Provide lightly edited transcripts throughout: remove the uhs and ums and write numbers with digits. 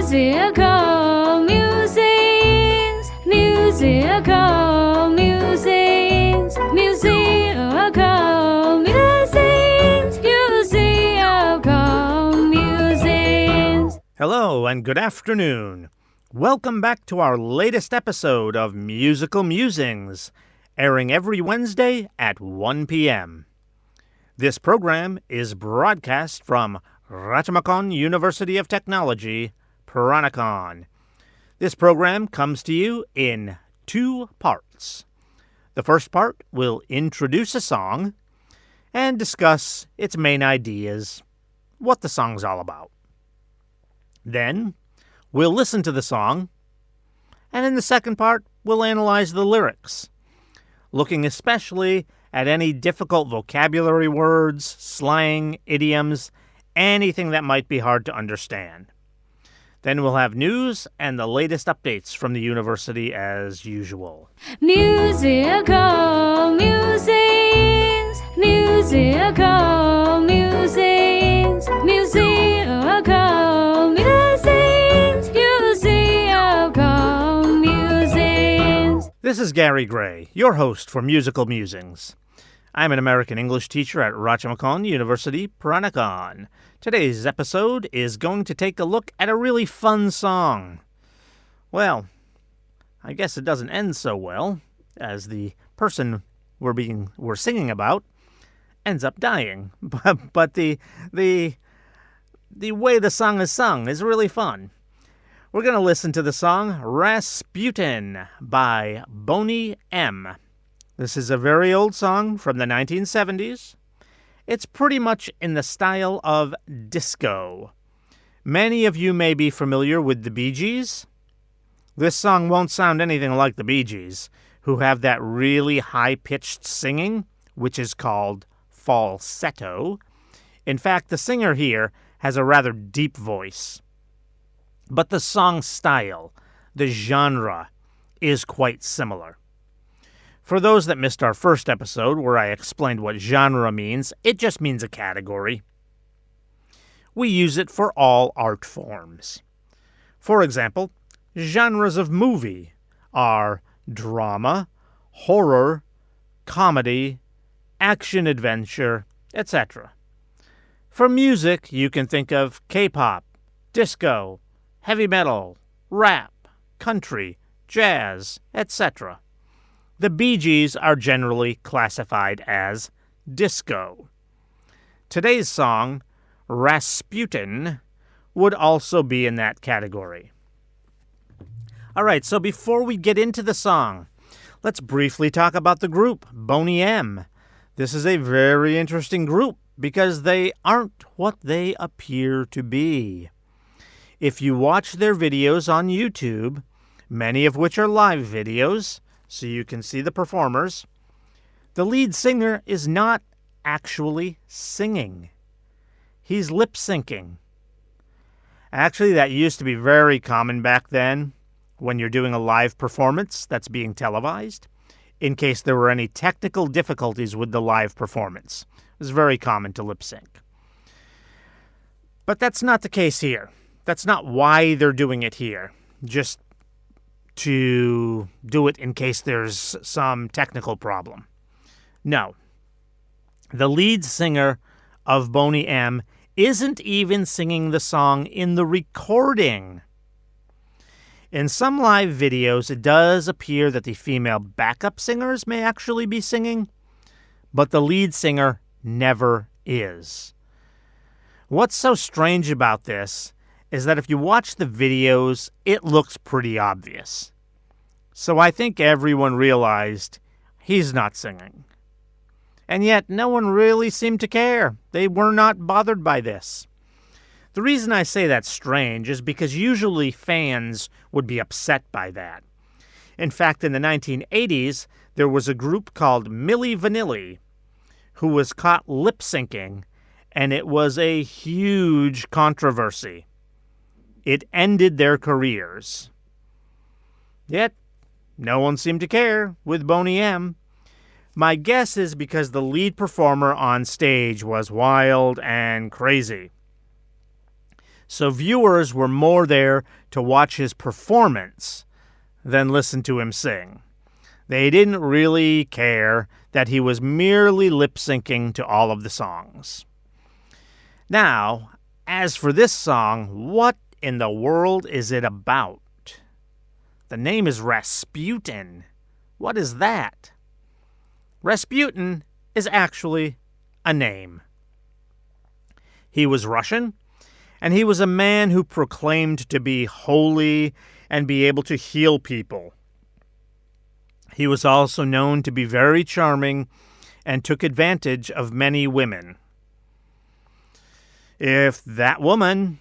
Musical musings, musical musings, musical musings, musical musings. Hello and good afternoon. Welcome back to our latest episode of Musical Musings, airing every Wednesday at 1 p.m. This program is broadcast from Rajamacon University of Technology, Peranakan. This program comes to you in 2 parts. The first part will introduce a song and discuss its main ideas, what the song's all about. Then, we'll listen to the song, and in the second part, we'll analyze the lyrics, looking especially at any difficult vocabulary words, slang, idioms, anything that might be hard to understand. Then we'll have news and the latest updates from the university as usual. Musical musings, musical musings, musical musings, musical musings. This is Gary Gray, your host for Musical Musings. I'm an American English teacher at Rajamacon University, Peranakan. Today's episode is going to take a look at a really fun song. Well, I guess it doesn't end so well, as the person we're singing about ends up dying. But the way the song is sung is really fun. We're going to listen to the song Rasputin by Boney M. This is a very old song from the 1970s. It's pretty much in the style of disco. Many of you may be familiar with the Bee Gees. This song won't sound anything like the Bee Gees, who have that really high-pitched singing, which is called falsetto. In fact, the singer here has a rather deep voice. But the song style, the genre, is quite similar. For those that missed our first episode where I explained what genre means, it just means a category. We use it for all art forms. For example, genres of movie are drama, horror, comedy, action-adventure, etc. For music, you can think of K-pop, disco, heavy metal, rap, country, jazz, etc. The Bee Gees are generally classified as disco. Today's song, Rasputin, would also be in that category. All right, so before we get into the song, let's briefly talk about the group, Boney M. This is a very interesting group because they aren't what they appear to be. If you watch their videos on YouTube, many of which are live videos, so you can see the performers, the lead singer is not actually singing. He's lip-syncing. Actually, that used to be very common back then when you're doing a live performance that's being televised, in case there were any technical difficulties with the live performance. It was very common to lip-sync. But that's not the case here. That's not why they're doing it here. Just to do it in case there's some technical problem. No. The lead singer of Boney M isn't even singing the song in the recording. In some live videos, it does appear that the female backup singers may actually be singing, but the lead singer never is. What's so strange about this is that if you watch the videos, it looks pretty obvious. So I think everyone realized he's not singing. And yet, no one really seemed to care. They were not bothered by this. The reason I say that's strange is because usually fans would be upset by that. In fact, in the 1980s, there was a group called Milli Vanilli who was caught lip-syncing, and it was a huge controversy. It ended their careers. Yet, no one seemed to care with Boney M. My guess is because the lead performer on stage was wild and crazy. So viewers were more there to watch his performance than listen to him sing. They didn't really care that he was merely lip-syncing to all of the songs. Now, as for this song, what in the world is it about? The name is Rasputin. What is that? Rasputin is actually a name. He was Russian, and he was a man who proclaimed to be holy and be able to heal people. He was also known to be very charming and took advantage of many women. If that woman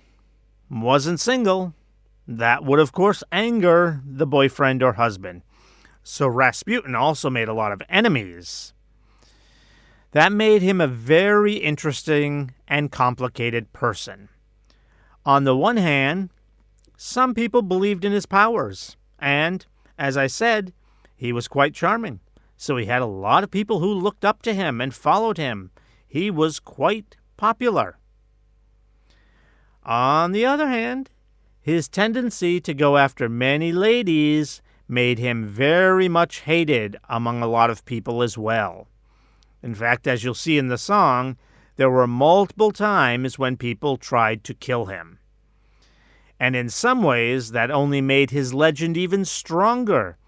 wasn't single, that would of course anger the boyfriend or husband. So Rasputin also made a lot of enemies. That made him a very interesting and complicated person. On the one hand, some people believed in his powers, and, as I said, he was quite charming, so he had a lot of people who looked up to him and followed him. He was quite popular. On the other hand, his tendency to go after many ladies made him very much hated among a lot of people as well. In fact, as you'll see in the song, there were multiple times when people tried to kill him. And in some ways, that only made his legend even stronger,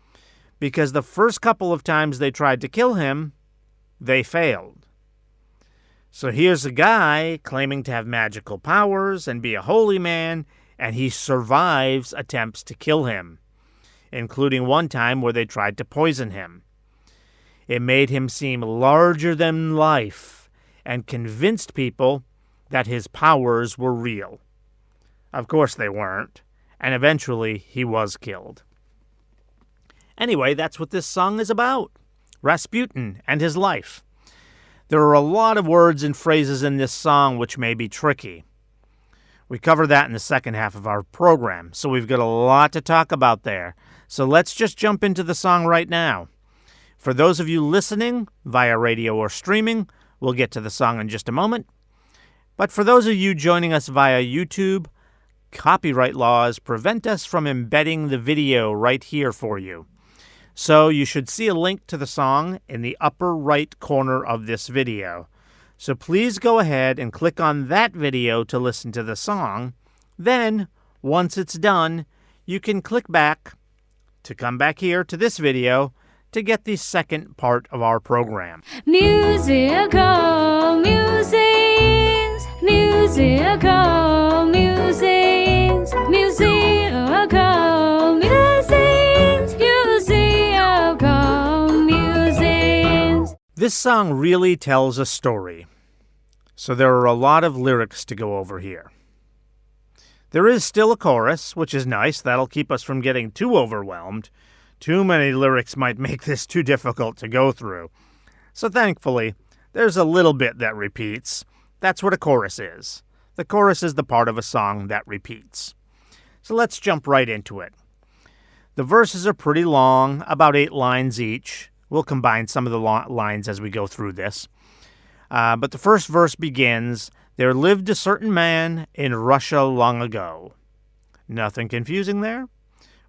because the first couple of times they tried to kill him, they failed. So here's a guy claiming to have magical powers and be a holy man, and he survives attempts to kill him, including one time where they tried to poison him. It made him seem larger than life and convinced people that his powers were real. Of course they weren't, and eventually he was killed. Anyway, that's what this song is about. Rasputin and his life. There are a lot of words and phrases in this song which may be tricky. We cover that in the second half of our program, so we've got a lot to talk about there. So let's just jump into the song right now. For those of you listening via radio or streaming, we'll get to the song in just a moment. But for those of you joining us via YouTube, copyright laws prevent us from embedding the video right here for you. So you should see a link to the song in the upper right corner of this video. So please go ahead and click on that video to listen to the song. Then, once it's done, you can click back to come back here to this video to get the second part of our program. Musical musings, musical musings, musical musings, musical musings. This song really tells a story, so there are a lot of lyrics to go over here. There is still a chorus, which is nice. That'll keep us from getting too overwhelmed. Too many lyrics might make this too difficult to go through. So thankfully, there's a little bit that repeats. That's what a chorus is. The chorus is the part of a song that repeats. So let's jump right into it. The verses are pretty long, about 8 lines each. We'll combine some of the lines as we go through this. But the first verse begins, "There lived a certain man in Russia long ago." Nothing confusing there?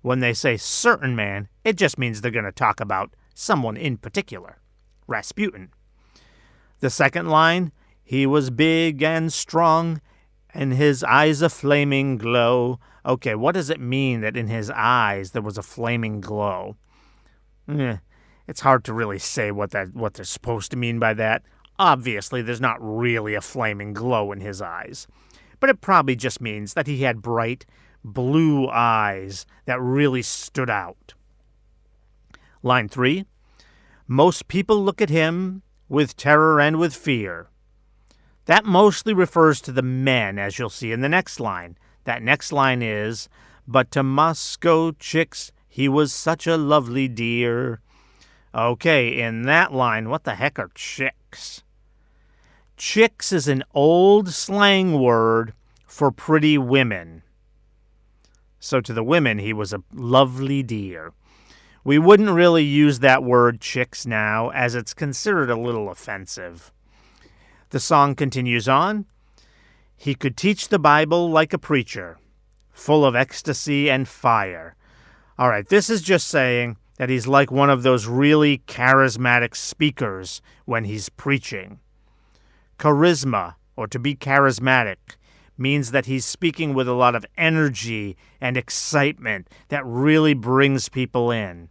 When they say certain man, it just means they're going to talk about someone in particular, Rasputin. The second line, "He was big and strong, and his eyes a flaming glow." Okay, what does it mean that in his eyes there was a flaming glow? It's hard to really say what they're supposed to mean by that. Obviously, there's not really a flaming glow in his eyes. But it probably just means that he had bright, blue eyes that really stood out. Line 3, "Most people look at him with terror and with fear." That mostly refers to the men, as you'll see in the next line. That next line is, "But to Moscow chicks, he was such a lovely dear." Okay, in that line, what the heck are chicks? Chicks is an old slang word for pretty women. So to the women, he was a lovely dear. We wouldn't really use that word chicks now, as it's considered a little offensive. The song continues on. He could teach the Bible like a preacher, full of ecstasy and fire. All right, this is just saying that he's like one of those really charismatic speakers when he's preaching. Charisma, or to be charismatic, means that he's speaking with a lot of energy and excitement that really brings people in.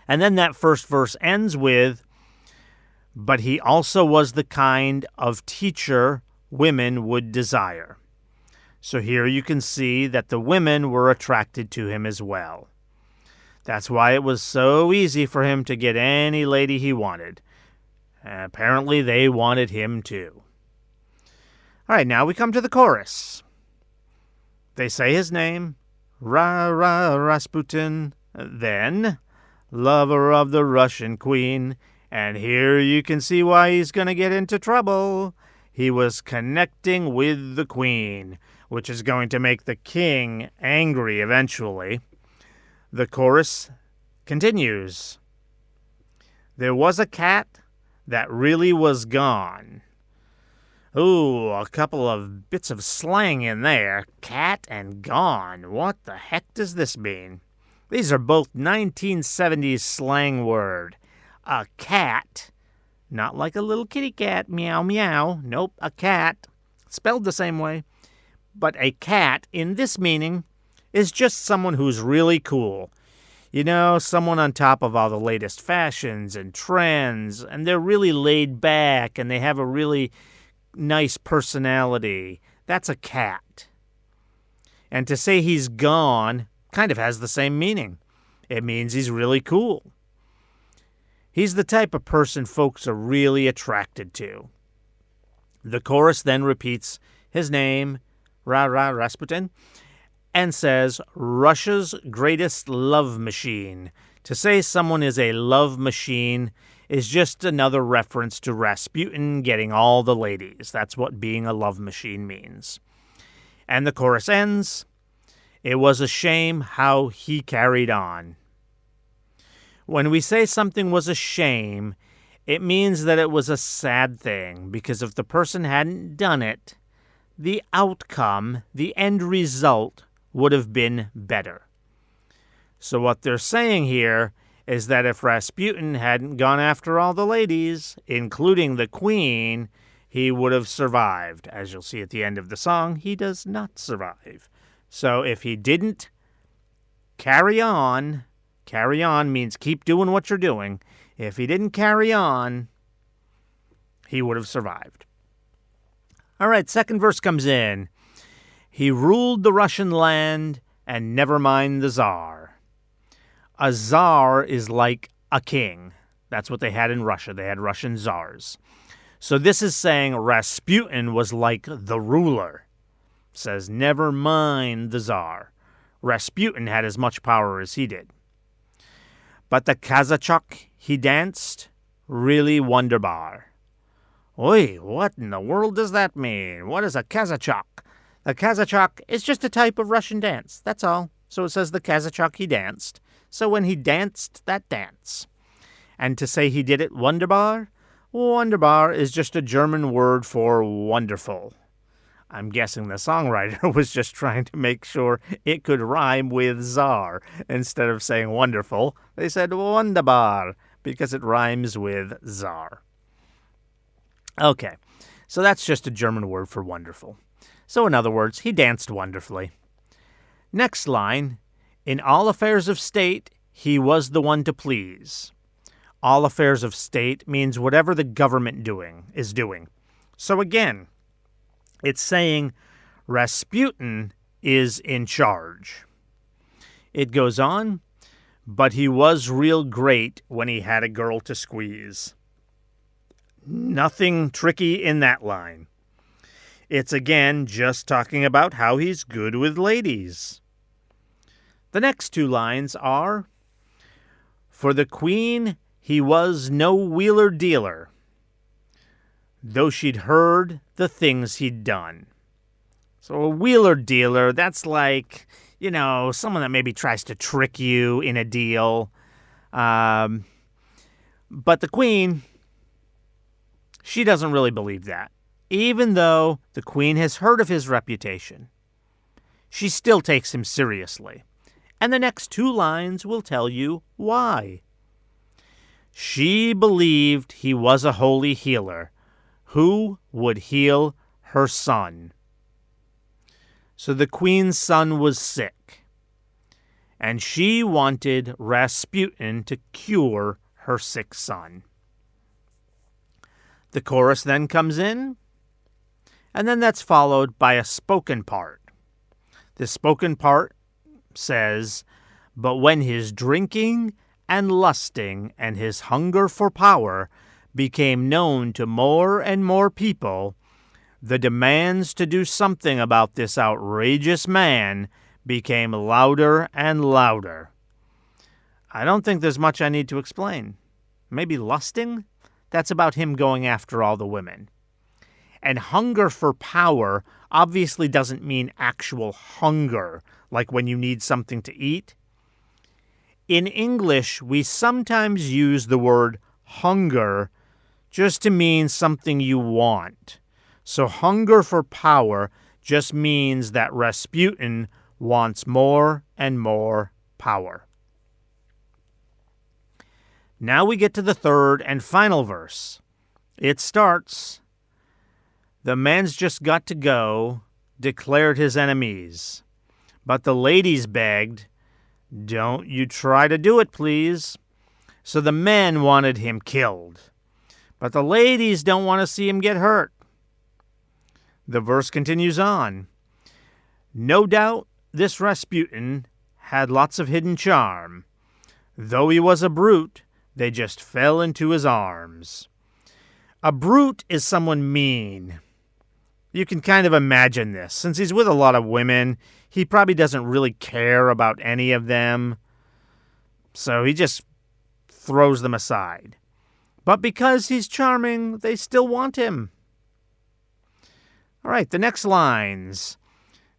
And then that first verse ends with, but he also was the kind of teacher women would desire. So here you can see that the women were attracted to him as well. That's why it was so easy for him to get any lady he wanted. Apparently they wanted him too. All right, now we come to the chorus. They say his name, Rasputin, then lover of the Russian queen, and here you can see why he's going to get into trouble. He was connecting with the queen, which is going to make the king angry eventually. The chorus continues. There was a cat that really was gone. Ooh, a couple of bits of slang in there. Cat and gone. What the heck does this mean? These are both 1970s slang word. A cat, not like a little kitty cat, meow meow. Nope, a cat, spelled the same way. But a cat, in this meaning, is just someone who's really cool. You know, someone on top of all the latest fashions and trends, and they're really laid back, and they have a really nice personality. That's a cat. And to say he's gone kind of has the same meaning. It means he's really cool. He's the type of person folks are really attracted to. The chorus then repeats his name, Rasputin, and says, Russia's greatest love machine. To say someone is a love machine is just another reference to Rasputin getting all the ladies. That's what being a love machine means. And the chorus ends, it was a shame how he carried on. When we say something was a shame, it means that it was a sad thing, because if the person hadn't done it, the outcome, the end result, would have been better. So what they're saying here is that if Rasputin hadn't gone after all the ladies, including the queen, he would have survived. As you'll see at the end of the song, he does not survive. So if he didn't carry on means keep doing what you're doing. If he didn't carry on, he would have survived. All right, second verse comes in. He ruled the Russian land and never mind the Tsar. A Tsar is like a king. That's what they had in Russia. They had Russian Tsars. So this is saying Rasputin was like the ruler. It says, never mind the Tsar. Rasputin had as much power as he did. But the Kazachok he danced, really wonderbar. Oi, what in the world does that mean? What is a Kazachok? The Kazachok is just a type of Russian dance, that's all. So it says the Kazachok he danced. So when he danced that dance. And to say he did it wunderbar? Wunderbar is just a German word for wonderful. I'm guessing the songwriter was just trying to make sure it could rhyme with Tsar. Instead of saying wonderful, they said wunderbar because it rhymes with Tsar. Okay, so that's just a German word for wonderful. So in other words, he danced wonderfully. Next line, in all affairs of state, he was the one to please. All affairs of state means whatever the government is doing. So again, it's saying Rasputin is in charge. It goes on, but he was real great when he had a girl to squeeze. Nothing tricky in that line. It's again just talking about how he's good with ladies. The next two lines are, for the queen he was no wheeler-dealer, though she'd heard the things he'd done. So a wheeler-dealer, that's like, someone that maybe tries to trick you in a deal. But the queen, she doesn't really believe that. even though the queen has heard of his reputation. She still takes him seriously, and the next 2 lines will tell you why. She believed he was a holy healer who would heal her son. So the queen's son was sick, and she wanted Rasputin to cure her sick son. The chorus then comes in, and then that's followed by a spoken part. The spoken part says, "But when his drinking and lusting and his hunger for power became known to more and more people, the demands to do something about this outrageous man became louder and louder." I don't think there's much I need to explain. Maybe lusting? That's about him going after all the women. And hunger for power obviously doesn't mean actual hunger, like when you need something to eat. In English, we sometimes use the word hunger just to mean something you want. So hunger for power just means that Rasputin wants more and more power. Now we get to the 3rd and final verse. It starts, "The man's just got to go, declared his enemies. But the ladies begged, 'Don't you try to do it, please.' So the men wanted him killed. But the ladies don't want to see him get hurt." The verse continues on. "No doubt this Rasputin had lots of hidden charm. Though he was a brute, they just fell into his arms." A brute is someone mean. You can kind of imagine this. Since he's with a lot of women, he probably doesn't really care about any of them. So he just throws them aside. But because he's charming, they still want him. All right, the next lines.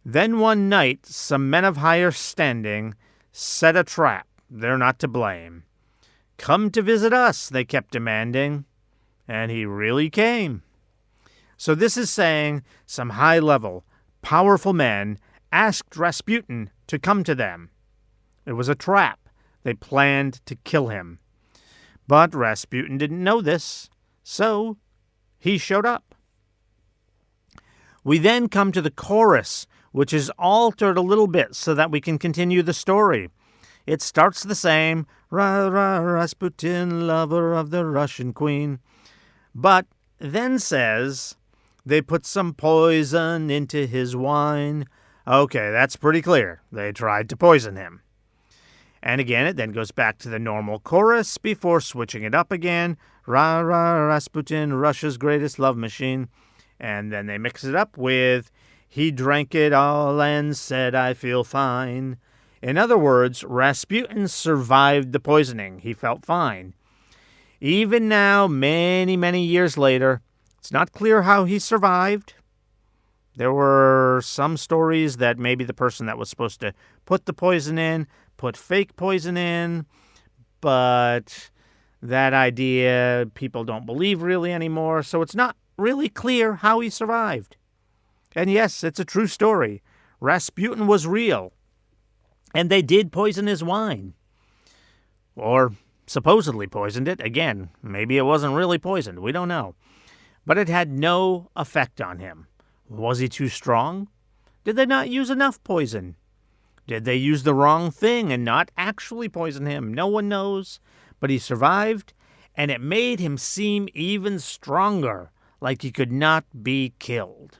"Then one night, some men of higher standing set a trap. They're not to blame. 'Come to visit us,' they kept demanding. And he really came." So this is saying some high-level, powerful men asked Rasputin to come to them. It was a trap. They planned to kill him. But Rasputin didn't know this, so he showed up. We then come to the chorus, which is altered a little bit so that we can continue the story. It starts the same, "Ra, ra, Rasputin, lover of the Russian queen," but then says, "They put some poison into his wine." Okay, that's pretty clear. They tried to poison him. And again, it then goes back to the normal chorus before switching it up again. "Ra, ra, Rasputin, Russia's greatest love machine." And then they mix it up with, "He drank it all and said, 'I feel fine.'" In other words, Rasputin survived the poisoning. He felt fine. Even now, many, many years later, it's not clear how he survived. There were some stories that maybe the person that was supposed to put the poison in put fake poison in, but that idea people don't believe really anymore, so it's not really clear how he survived. And yes, it's a true story. Rasputin was real, and they did poison his wine. Or supposedly poisoned it. Again, maybe it wasn't really poisoned. We don't know. But it had no effect on him. Was he too strong? Did they not use enough poison? Did they use the wrong thing and not actually poison him? No one knows. But he survived, and it made him seem even stronger, like he could not be killed.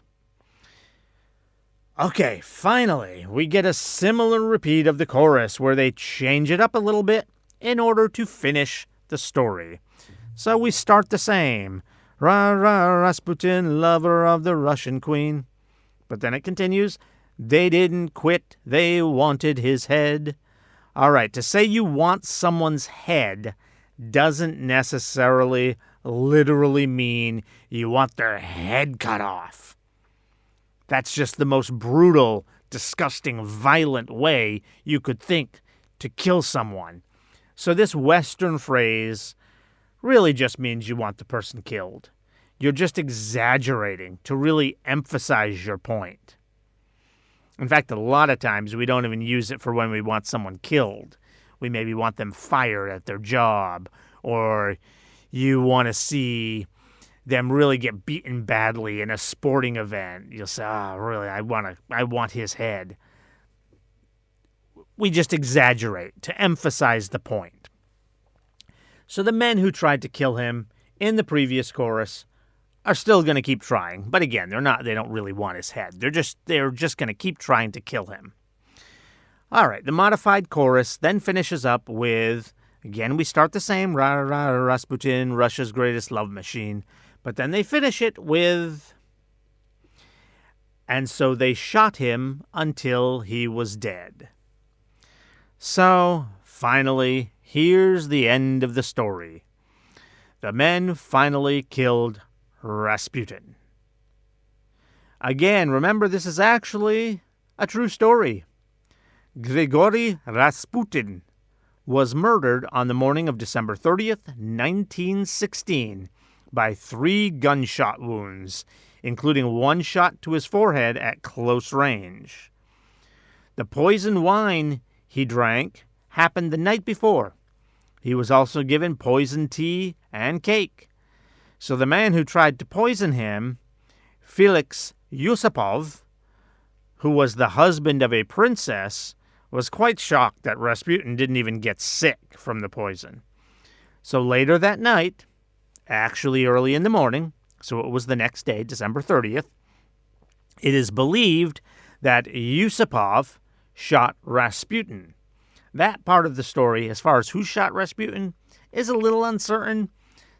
Okay, finally, we get a similar repeat of the chorus where they change it up a little bit in order to finish the story. So we start the same. "Ra, ra, Rasputin, lover of the Russian queen." But then it continues, "They didn't quit, they wanted his head." All right, to say you want someone's head doesn't necessarily literally mean you want their head cut off. That's just the most brutal, disgusting, violent way you could think to kill someone. So this Western phrase really just means you want the person killed. You're just exaggerating to really emphasize your point. In fact, a lot of times we don't even use it for when we want someone killed. We maybe want them fired at their job, or you want to see them really get beaten badly in a sporting event. You'll say, really, I want his head. We just exaggerate to emphasize the point. So the men who tried to kill him in the previous chorus are still going to keep trying. But again, they don't really want his head. They're just going to keep trying to kill him. All right, the modified chorus then finishes up with, again, we start the same, Ra Ra Ra Rasputin, Russia's greatest love machine. But then they finish it with, and so they shot him until he was dead. So, finally, here's the end of the story. The men finally killed Rasputin. Again, remember, this is actually a true story. Grigory Rasputin was murdered on the morning of December 30th, 1916, by 3 gunshot wounds, including 1 shot to his forehead at close range. The poisoned wine he drank happened the night before. He was also given poisoned tea and cake. So the man who tried to poison him, Felix Yusupov, who was the husband of a princess, was quite shocked that Rasputin didn't even get sick from the poison. So later that night, actually early in the morning, so it was the next day, December 30th, it is believed that Yusupov shot Rasputin. That part of the story, as far as who shot Rasputin, is a little uncertain,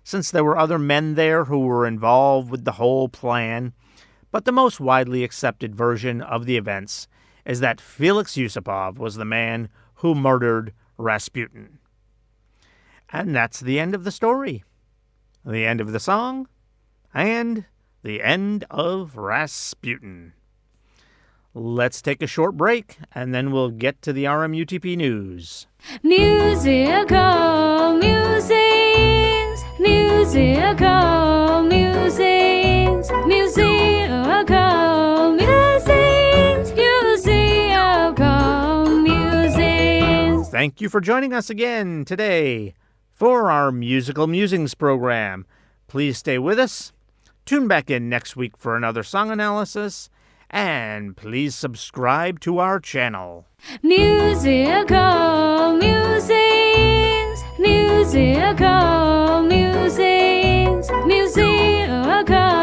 since there were other men there who were involved with the whole plan. But the most widely accepted version of the events is that Felix Yusupov was the man who murdered Rasputin. And that's the end of the story, the end of the song, and the end of Rasputin. Let's take a short break, and then we'll get to the RMUTP news. Musical musings, musical musings, musical musings, musical musings. Thank you for joining us again today for our Musical Musings program. Please stay with us. Tune back in next week for another song analysis. And please subscribe to our channel. Musical musings, musical musings, musical